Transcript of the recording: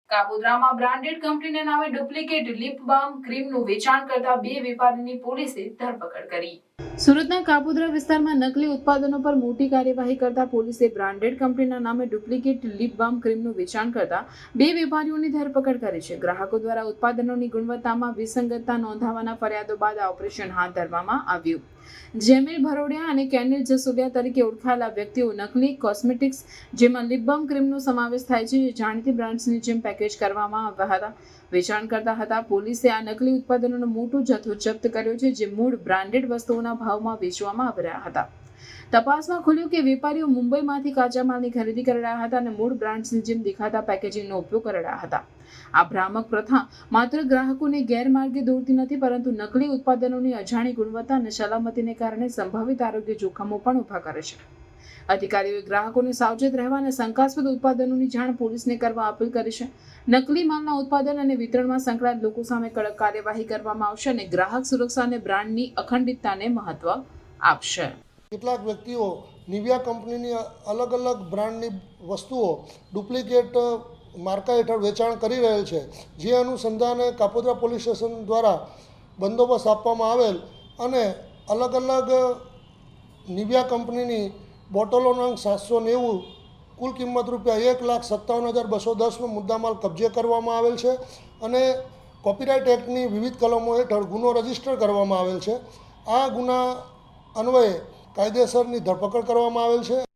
કાપોદ્રામાં branded કંપનીના નામે duplicate leap બામ ક્રીમનું વેચાણ કરતા 2 વેપારીની પોલીસે ધરપકડ કરી। સુરતના કાપોદ્રા વિસ્તારમાં નકલી ઉત્પાદનો પર મોટી કાર્યવાહી કરતા પોલીસે બ્રાન્ડેડ કંપનીના નામે ડુપ્લિકેટ લિપ બામ ક્રીમનું વેચાણ કરતા 2 વેપારીઓની ધરપકડ કરી છે। ગ્રાહકો દ્વારા ઉત્પાદનોની ગુણવત્તામાં વિસંગતતા નોંધાવાના ફરિયાદો બાદ આ ઓપરેશન હાથ ધરવામાં આવ્યું। જેમિલ ભરોડિયા અને કેનિલ જસોદિયા તરીકે ઓળખાયેલા વ્યક્તિઓ નકલી કોસ્મેટિક્સ જેમાં લિપ બામ ક્રીમનો સમાવેશ થાય છે જે જાણીતી બ્રાન્ડ્સની જેમ પેકેજ કરવામાં આવ્યા હતા વેચાણ કરતા હતા। પોલીસે આ નકલી ઉત્પાદનોનો મોટો જથ્થો જપ્ત કર્યો છે જે મૂળ બ્રાન્ડેડ વસ્તુઓના ભાવમાં વેચવામાં આવી રહ્યા હતા। તપાસમાં ખુલ્યું કે વેપારીઓ મુંબઈમાંથી કાચા માલની ખરીદી કરી રહ્યા હતા અને મૂળ બ્રાન્ડ્સની જેમ દેખાતા પેકેજિંગનો ઉપયોગ કરી રહ્યા હતા। આ ભ્રામક પ્રથા માત્ર ગ્રાહકોને ગેરમાર્ગે દોરતી નથી પરંતુ નકલી ઉત્પાદનોની અજાણી ગુણવત્તા અને સલામતીને કારણે સંભવિત આરોગ્ય જોખમો પણ ઊભા કરે છે। અધિકારીઓએ ગ્રાહકોને સાવચેત રહેવા અને શંકાસ્પદ ઉત્પાદનોની જાણ પોલીસને કરવા અપીલ કરી છે। નકલી માલના ઉત્પાદન અને વિતરણમાં સંકળાયેલ લોકો સામે કડક કાર્યવાહી કરવામાં આવશે અને ગ્રાહક સુરક્ષા અને બ્રાન્ડની અખંડિતતાને મહત્વ આપશે। કેટલાક વ્યક્તિઓ નિવિયા કંપનીની અલગ અલગ બ્રાન્ડની વસ્તુઓ ડુપ્લિકેટ માર્કા હેઠળ વેચાણ કરી રહેલ છે, જે અનુસંધાને કાપોદ્રા પોલીસ સ્ટેશન દ્વારા બંદોબસ્ત આપવામાં આવેલ અને અલગ અલગ નિવિયા કંપનીની બોટલો નંગ 790 કુલ કિંમત ₹1,57,210નો મુદ્દામાલ કબજે કરવામાં આવેલ છે અને કોપીરાઇટ એક્ટની વિવિધ કલમો હેઠળ ગુનો રજીસ્ટર કરવામાં આવેલ છે। આ ગુના અન્વયે કાયદેસરની ધરપકડ કરવામાં આવેલ છે।